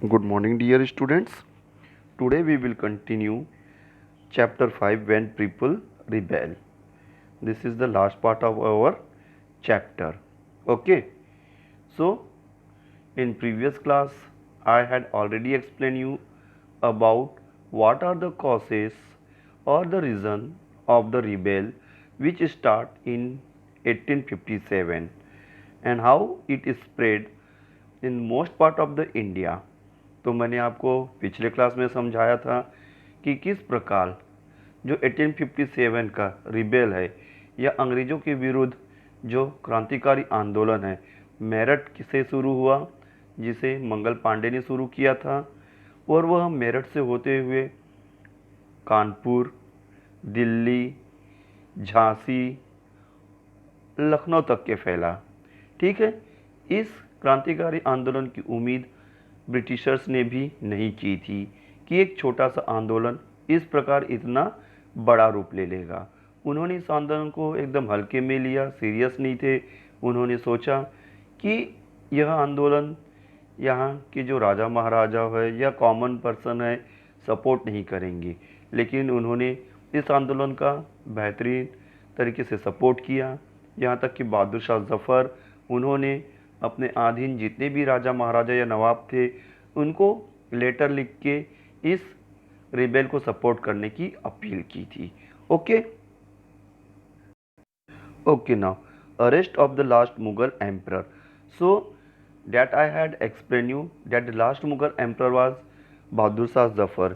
Good morning, dear students. Today we will continue chapter 5 When People Rebel. This is the last part of our chapter. Okay, so in previous class I had already explained you about what are the causes or the reason of the rebel which start in 1857 and how it is spread in most part of the India. तो मैंने आपको पिछले class में समझाया था कि किस प्रकार जो 1857 का रिबेल है या अंग्रेज़ों के विरुद्ध जो क्रांतिकारी आंदोलन है मेरठ से शुरू हुआ, जिसे मंगल पांडे ने शुरू किया था और वह मेरठ से होते हुए कानपुर, दिल्ली, झांसी, लखनऊ तक के फैला। ठीक है, इस क्रांतिकारी आंदोलन की उम्मीद ब्रिटिशर्स ने भी नहीं की थी कि एक छोटा सा आंदोलन इस प्रकार इतना बड़ा रूप ले लेगा। उन्होंने इस आंदोलन को एकदम हल्के में लिया, सीरियस नहीं थे। उन्होंने सोचा कि यह आंदोलन यहाँ के जो राजा महाराजा है या कॉमन पर्सन है सपोर्ट नहीं करेंगे, लेकिन उन्होंने इस आंदोलन का बेहतरीन तरीके से सपोर्ट किया। यहाँ तक कि बहादुर शाह जफ़र उन्होंने अपने अधीन जितने भी राजा महाराजा या नवाब थे उनको लेटर लिख के इस रिबेल को सपोर्ट करने की अपील की थी। Okay okay, now arrest of the last Mughal emperor. So that I had explained you that the last Mughal emperor was Bahadur Shah Zafar.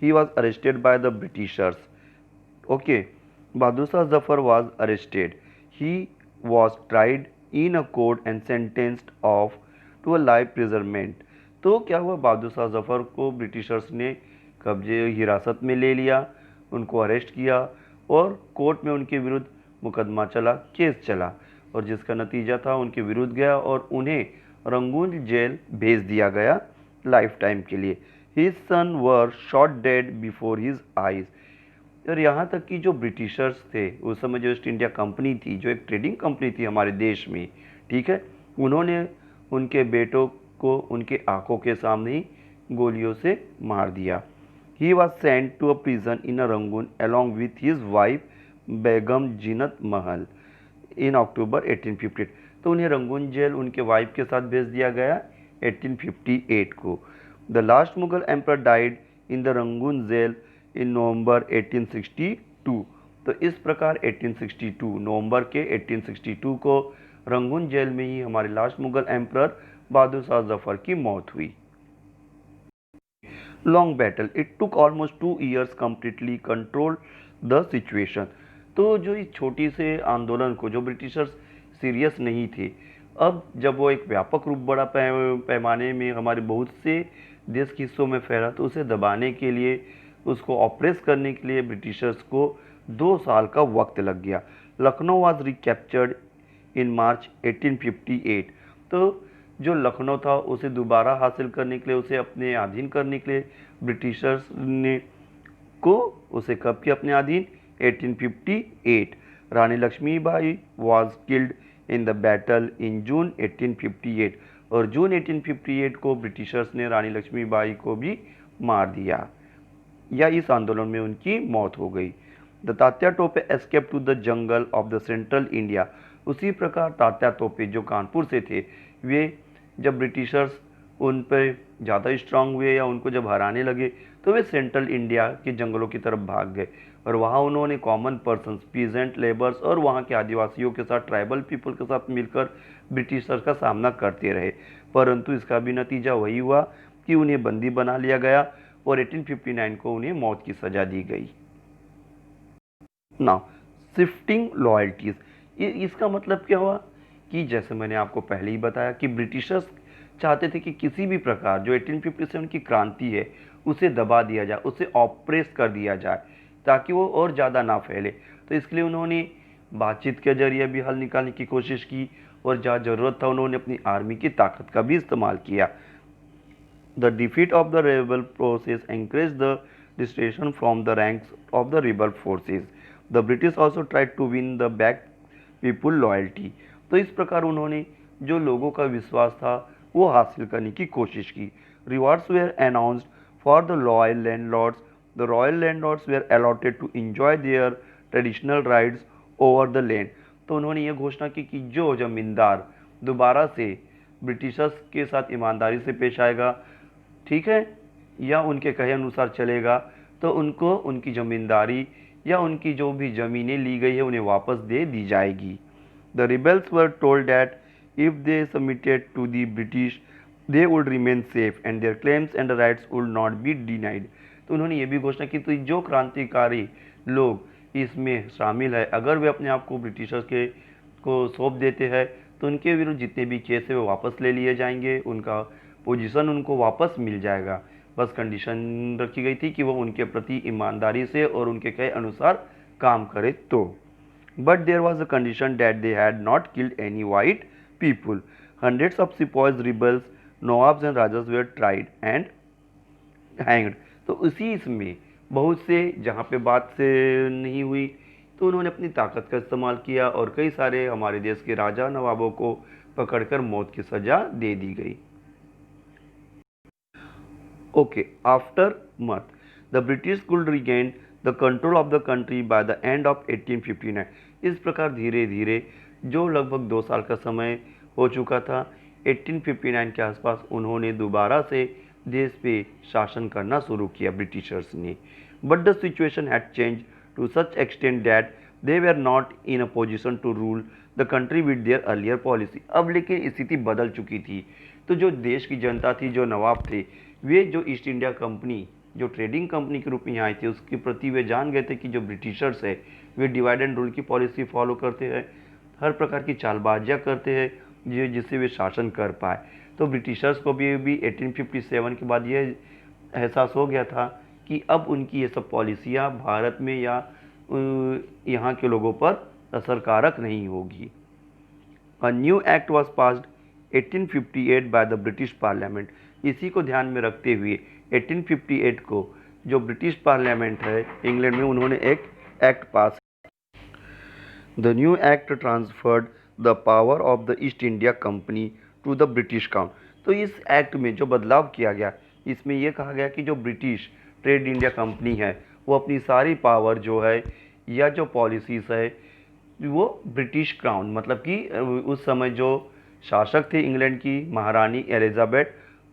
He was arrested by the Britishers. Okay, Bahadur Shah Zafar was arrested. He was tried in a court and sentenced off to a life imprisonment. तो क्या हुआ, बहादुर शाह जफ़र को Britishers ने कब्जे हिरासत में ले लिया, उनको अरेस्ट किया और कोर्ट में उनके विरुद्ध मुकदमा चला, केस चला और जिसका नतीजा था उनके विरुद्ध गया और उन्हें रंगून जेल भेज दिया गया लाइफ टाइम के लिए। His son were shot dead before his eyes. और यहाँ तक कि जो ब्रिटिशर्स थे उस समय, जो ईस्ट इंडिया कंपनी थी, जो एक ट्रेडिंग कंपनी थी हमारे देश में, ठीक है, उन्होंने उनके बेटों को उनके आंखों के सामने ही गोलियों से मार दिया। He was sent to a prison in a Rangoon along with his wife Begum Zeenat Mahal in अक्टूबर 1858। तो उन्हें रंगून जेल उनके वाइफ के साथ भेज दिया गया 1858 को। The last Mughal emperor died in the Rangoon jail in November 1862। तो इस प्रकार 1862 नवंबर के 1862 को रंगून जेल में ही हमारे लास्ट मुगल एम्पर बहादुर शाह जफर की मौत हुई। Long battle, it took almost 2 years completely control the situation. तो जो इस छोटी से आंदोलन को जो ब्रिटिशर्स सीरियस नहीं थे, अब जब वो एक व्यापक रूप बड़ा पैमाने में हमारे बहुत से देश के हिस्सों में फैला, तो उसे दबाने के लिए, उसको ऑप्रेस करने के लिए ब्रिटिशर्स को 2 साल का वक्त लग गया। लखनऊ वाज रिकैप्चर्ड इन मार्च 1858। तो जो लखनऊ था उसे दोबारा हासिल करने के लिए, उसे अपने अधीन करने के लिए ब्रिटिशर्स ने को उसे कब किया अपने अधीन, 1858। Rani Laxmibai was killed in the battle in June 1858 और जून 1858 को ब्रिटिशर्स ने रानी लक्ष्मीबाई को भी मार दिया या इस आंदोलन में उनकी मौत हो गई। The Tatya Tope escape to the jungle of the central India. उसी प्रकार तात्या टोपे जो कानपुर से थे, वे जब ब्रिटिशर्स उन पर ज़्यादा स्ट्रांग हुए या उनको जब हराने लगे, तो वे सेंट्रल इंडिया के जंगलों की तरफ भाग गए और वहाँ उन्होंने कॉमन पर्सन्स, पीजेंट लेबर्स और वहाँ के आदिवासियों के साथ, ट्राइबल पीपल के साथ मिलकर ब्रिटिशर्स का सामना करते रहे। परंतु इसका भी नतीजा वही हुआ कि उन्हें बंदी बना लिया गया और 1859 को उन्हें मौत की सज़ा दी गई। नाउ शिफ्टिंग लॉयल्टीज़, इसका मतलब क्या हुआ कि जैसे मैंने आपको पहले ही बताया कि ब्रिटिशर्स चाहते थे कि किसी भी प्रकार जो 1857 की क्रांति है उसे दबा दिया जाए, उसे ऑप्रेस कर दिया जाए ताकि वो और ज़्यादा ना फैले। तो इसके लिए उन्होंने बातचीत के जरिए भी हल निकालने की कोशिश की और जहाँ ज़रूरत था उन्होंने अपनी आर्मी की ताकत का भी इस्तेमाल किया। The defeat of the rebel forces encouraged the dissension from the ranks of the rebel forces. The British also tried to win the back people loyalty. तो इस प्रकार उन्होंने जो लोगों का विश्वास था वो हासिल करने की कोशिश की। Rewards were announced for the loyal landlords. The royal landlords were allotted to enjoy their traditional rights over the land. तो उन्होंने ये घोषणा की कि जो जमींदार दोबारा से ब्रिटिशर्स के साथ ईमानदारी से पेश आएगा, ठीक है, या उनके कहे अनुसार चलेगा, तो उनको उनकी ज़मींदारी या उनकी जो भी ज़मीनें ली गई है उन्हें वापस दे दी जाएगी। The rebels were told that if they submitted to the British they would remain safe and their claims and rights would not be denied. तो उन्होंने ये भी घोषणा की, तो जो क्रांतिकारी लोग इसमें शामिल है, अगर वे अपने आप को ब्रिटिशर्स के को सौंप देते हैं तो उनके विरुद्ध जितने भी केस है वो वापस ले लिए जाएंगे, उनका पोजीशन उनको वापस मिल जाएगा। बस कंडीशन रखी गई थी कि वो उनके प्रति ईमानदारी से और उनके कहे अनुसार काम करे तो। But there was a condition that they had not killed any white people. Hundreds of sepoys rebels nawabs and rajas were tried and hanged. तो उसी इसमें बहुत से जहाँ पे बात से नहीं हुई तो उन्होंने अपनी ताकत का इस्तेमाल किया और कई सारे हमारे देश के राजा नवाबों को पकड़कर मौत की सज़ा दे दी गई। Okay, after मर्थ the British could regain the control of the country by the end of 1859। इस प्रकार धीरे धीरे जो लगभग 2 साल का समय हो चुका था, 1859 के आसपास उन्होंने दोबारा से देश पे शासन करना शुरू किया ब्रिटिशर्स ने। But the situation had change to such extent that they were not in a position to rule the country with their earlier policy. अब लेकिन स्थिति बदल चुकी थी, तो जो देश की जनता थी, जो नवाब थे, वे जो ईस्ट इंडिया कंपनी जो ट्रेडिंग कंपनी के रूप में यहाँ आए थे उसके प्रति वे जान गए थे कि जो ब्रिटिशर्स है वे डिवाइड एंड रूल की पॉलिसी फॉलो करते हैं, हर प्रकार की चालबाजियाँ करते हैं जिससे वे शासन कर पाए। तो ब्रिटिशर्स को भी 1857 के बाद ये एहसास हो गया था कि अब उनकी ये सब पॉलिसियाँ भारत में या यहाँ के लोगों पर असरकारक नहीं होगी। A new act was passed 1858 by the British parliament. इसी को ध्यान में रखते हुए 1858 को जो ब्रिटिश पार्लियामेंट है इंग्लैंड में, उन्होंने एक act pass. The new act transferred the power of the East India Company to the British crown. तो इस एक्ट में जो बदलाव किया गया, इसमें यह कहा गया कि जो ब्रिटिश ट्रेड इंडिया कंपनी है वो अपनी सारी पावर जो है या जो पॉलिसीज़ है वो ब्रिटिश क्राउन, मतलब कि उस समय जो शासक थे इंग्लैंड की महारानी एलिजाबेथ,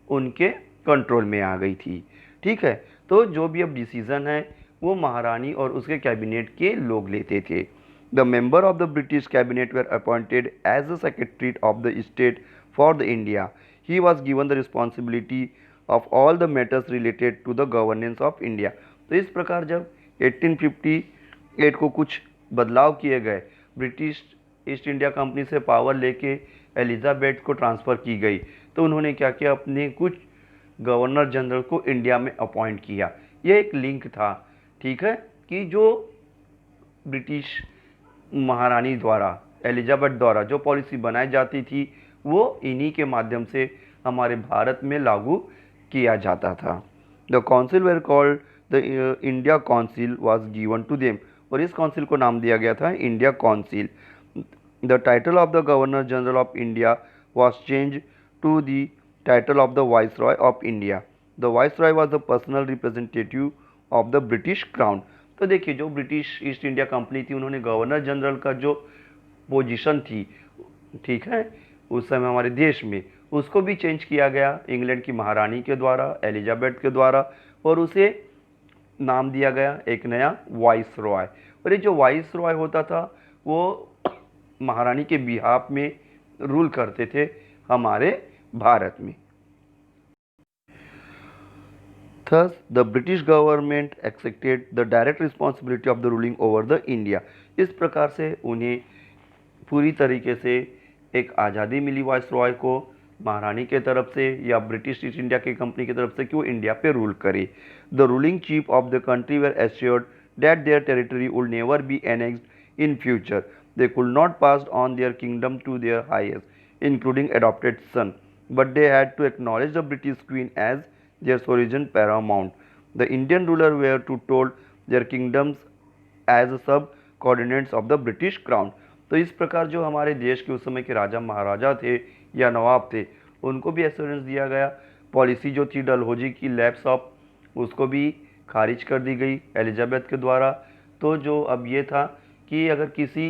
उनके कंट्रोल में आ गई थी। ठीक है, तो जो भी अब डिसीज़न है वो महारानी और उसके कैबिनेट के लोग लेते थे। The member of the British cabinet were appointed as the secretary of the state for the India. He was given the responsibility of all the matters related to the governance of India. तो इस प्रकार जब 1858 को कुछ बदलाव किए गए, British East India company से पावर लेके एलिजाबेथ को ट्रांसफ़र की गई, तो उन्होंने क्या किया, अपने कुछ गवर्नर जनरल को इंडिया में अपॉइंट किया। यह एक लिंक था, ठीक है, कि जो ब्रिटिश महारानी द्वारा, एलिजाबेथ द्वारा जो पॉलिसी बनाई जाती थी वो इन्हीं के माध्यम से हमारे भारत में लागू किया जाता था। The council were called the India council was given to them. और इस काउंसिल को नाम दिया गया था India council. The title of the governor general of India was change to the title of the viceroy of India. The viceroy was the personal representative of the British crown. तो देखिए, जो British East India company थी उन्होंने governor general का जो position थी, ठीक है, उस समय हमारे देश में, उसको भी चेंज किया गया इंग्लैंड की महारानी के द्वारा, एलिजाबेथ के द्वारा, और उसे नाम दिया गया एक नया वाइस रॉय। और ये जो वाइस रॉय होता था वो महारानी के बिहाफ में रूल करते थे हमारे भारत में। Thus, the British government accepted the direct responsibility of the ruling over the India. इस प्रकार से उन्हें पूरी तरीके से एक आज़ादी मिली वाइसरॉय को महारानी के तरफ से या ब्रिटिश ईस्ट इंडिया की कंपनी की तरफ से कि वो इंडिया पे रूल करे। The ruling chief of the country were assured that their territory would never be annexed in future. They could not pass on their kingdom to their highest including adopted son, but they had to acknowledge the British queen as their sovereign paramount. The Indian ruler were to told their kingdoms as subordinates of the British crown. तो इस प्रकार जो हमारे देश के उस समय के राजा महाराजा थे या नवाब थे, उनको भी एश्योरेंस दिया गया पॉलिसी जो थी डलहौजी की लैप्स ऑफ, उसको भी खारिज कर दी गई एलिजाबेथ के द्वारा। तो जो अब ये था कि अगर किसी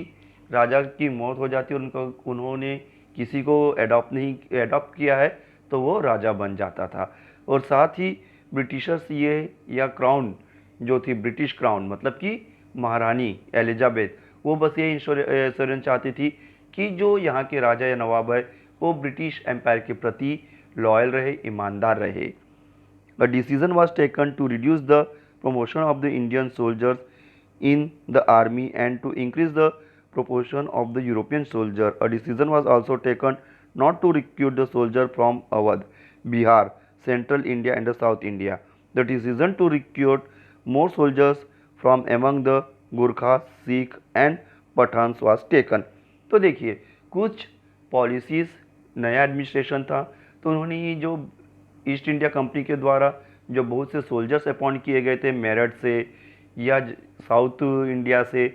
राजा की मौत हो जाती है, उन्होंने किसी को एडॉप्ट किया है तो वो राजा बन जाता था। और साथ ही ब्रिटिशर्स ये या क्राउन जो थी, ब्रिटिश क्राउन मतलब कि महारानी एलिजाबेथ, वो बस ये इंश्योरेंस चाहती थी कि जो यहाँ के राजा या नवाब है वो ब्रिटिश एम्पायर के प्रति लॉयल रहे, ईमानदार रहे। A decision was taken to reduce the promotion of the Indian soldiers in the army and to increase the proportion of the European soldier. A decision was also taken not to recruit the soldier from Awadh, Bihar, Central India and the South India. The decision to recruit more soldiers from among the Gurkhas, Sikh and Pathans was taken. तो देखिए कुछ policies, नया administration था, तो उन्होंने ये जो east India company के द्वारा जो बहुत से सोल्जर्स अपॉइंट किए गए थे मेरठ से या साउथ इंडिया से,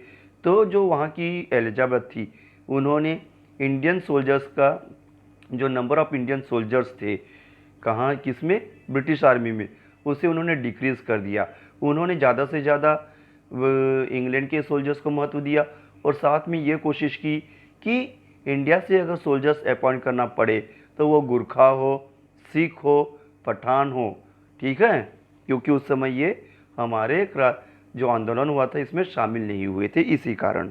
तो जो वहाँ की एलिजाबेथ थी उन्होंने इंडियन सोल्जर्स का जो नंबर ऑफ इंडियन सोल्जर्स थे कहाँ, किसमें, ब्रिटिश आर्मी में, उसे उन्होंने डिक्रीज़ कर दिया। उन्होंने ज़्यादा से ज़्यादा इंग्लैंड के सोल्जर्स को महत्व दिया और साथ में ये कोशिश की कि इंडिया से अगर सोल्जर्स अपॉइंट करना पड़े तो वो गुरखा हो, सिख हो, पठान हो, ठीक है, क्योंकि उस समय ये हमारे जो आंदोलन हुआ था इसमें शामिल नहीं हुए थे, इसी कारण।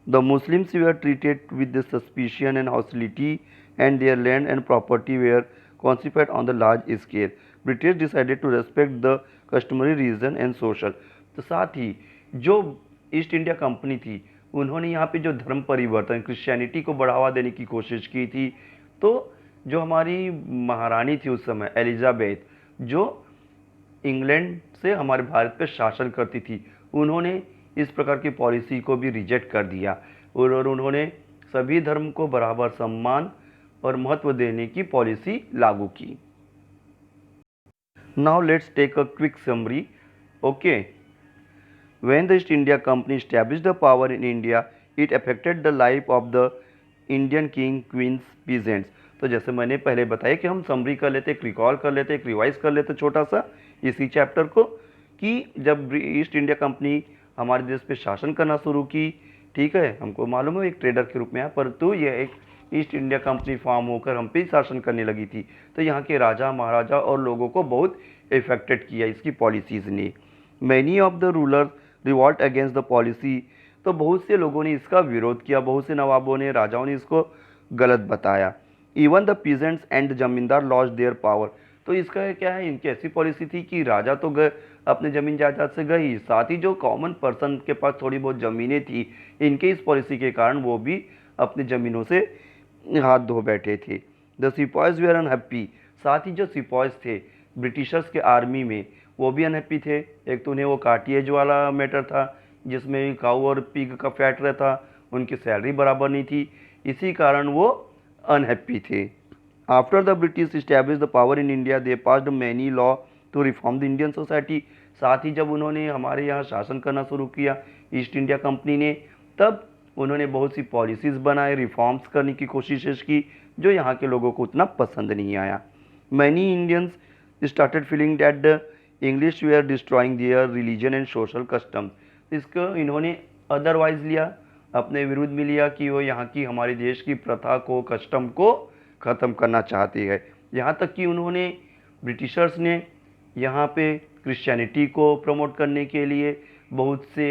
The Muslims were treated with the suspicion and hostility and their land and property were consequent on the large scale. British decided to respect the customary reason and social. तो साथ ही जो ईस्ट इंडिया कंपनी थी उन्होंने यहाँ पे जो धर्म परिवर्तन, क्रिश्चियनिटी को बढ़ावा देने की कोशिश की थी। तो जो हमारी महारानी थी उस समय एलिजाबेथ, जो इंग्लैंड से हमारे भारत पर शासन करती थी, उन्होंने इस प्रकार की पॉलिसी को भी रिजेक्ट कर दिया और उन्होंने सभी धर्म को बराबर सम्मान और महत्व देने की पॉलिसी लागू की। Now let's take a quick summary. Okay, when the East India Company established the power in India, it affected the life of the Indian king, queens, peasants. तो जैसे मैंने पहले बताया कि हम समरी कर लेते, एक रिकॉल कर लेते, एक रिवाइज कर लेते छोटा सा इसी चैप्टर को, कि जब ईस्ट इंडिया कंपनी हमारे देश पे शासन करना शुरू की, ठीक है, हमको मालूम है एक ट्रेडर के रूप में है, परंतु यह एक ईस्ट इंडिया कंपनी फॉर्म होकर हम पे ही शासन करने लगी थी, तो यहाँ के राजा महाराजा और लोगों को बहुत इफेक्टेड किया इसकी पॉलिसीज़ ने। Many of the rulers revolt against the policy. तो बहुत से लोगों ने इसका विरोध किया, बहुत से नवाबों ने, राजाओं ने इसको गलत बताया। इवन द पीजेंट्स एंड जमींदार लॉस्ट देयर पावर। तो इसका क्या है, इनकी ऐसी पॉलिसी थी कि राजा तो गए अपने ज़मीन जायदाद से गए ही, साथ ही जो कॉमन पर्सन के पास थोड़ी बहुत ज़मीनें थी, इनके इस पॉलिसी के कारण वो भी अपनी ज़मीनों से हाथ धो बैठे थे। The sepoys were unhappy. साथ ही जो सिपॉयज थे ब्रिटिशर्स के आर्मी में, वो भी अनहैप्पी थे। एक तो उन्हें वो कार्टिएज वाला मैटर था जिसमें काऊ और पिग का फैट रहता, उनकी सैलरी बराबर नहीं थी, इसी कारण वो अनहैप्पी थे। After the British establish the power in India, they passed many law to reform the Indian society. साथ ही जब उन्होंने हमारे यहाँ शासन करना शुरू किया ईस्ट इंडिया कंपनी ने, तब उन्होंने बहुत सी पॉलिसीज़ बनाए, रिफॉर्म्स करने की कोशिशें की, जो यहाँ के लोगों को उतना पसंद नहीं आया। Many Indians started feeling that the English were destroying their religion and social customs. इसको इन्होंने अदरवाइज लिया, अपने विरुद्ध में लिया कि वो यहाँ की हमारे देश की प्रथा को, कस्टम को ख़त्म करना चाहती है। यहाँ तक कि उन्होंने, ब्रिटिशर्स ने यहाँ पे क्रिश्चियनिटी को प्रमोट करने के लिए बहुत से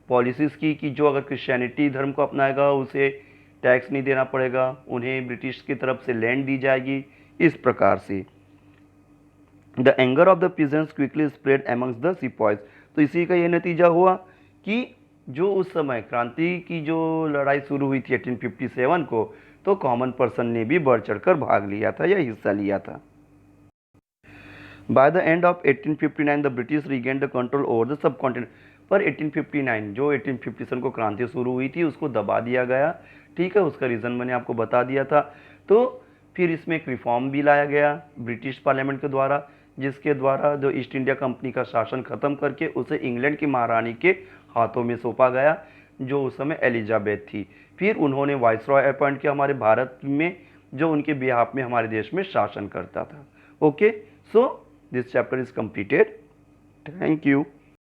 पॉलिसीज़ की कि जो अगर क्रिश्चियनिटी धर्म को अपनाएगा उसे टैक्स नहीं देना पड़ेगा, उन्हें ब्रिटिश की तरफ से लैंड दी जाएगी, इस प्रकार से। The anger of the peasants quickly spread amongst the sepoys. तो इसी का ये नतीजा हुआ कि जो उस समय क्रांति की जो लड़ाई शुरू हुई थी 1857 को, तो कॉमन पर्सन ने भी बढ़ चढ़कर भाग लिया था या हिस्सा लिया था। By the end of 1859 the British regain the control over the sub continent. पर 1859 जो 1857 को क्रांति शुरू हुई थी उसको दबा दिया गया, ठीक है, उसका रीज़न मैंने आपको बता दिया था। तो फिर इसमें एक रिफॉर्म भी लाया गया ब्रिटिश पार्लियामेंट के द्वारा, जिसके द्वारा जो ईस्ट इंडिया कंपनी का शासन खत्म करके उसे इंग्लैंड की महारानी के हाथों में सौंपा गया, जो उस समय एलिजाबेथ थी। फिर उन्होंने वाइसरॉय अपॉइंट किया हमारे भारत में, जो उनके बिहाफ में हमारे देश में शासन करता था। Okay, so this chapter is completed. Thank you.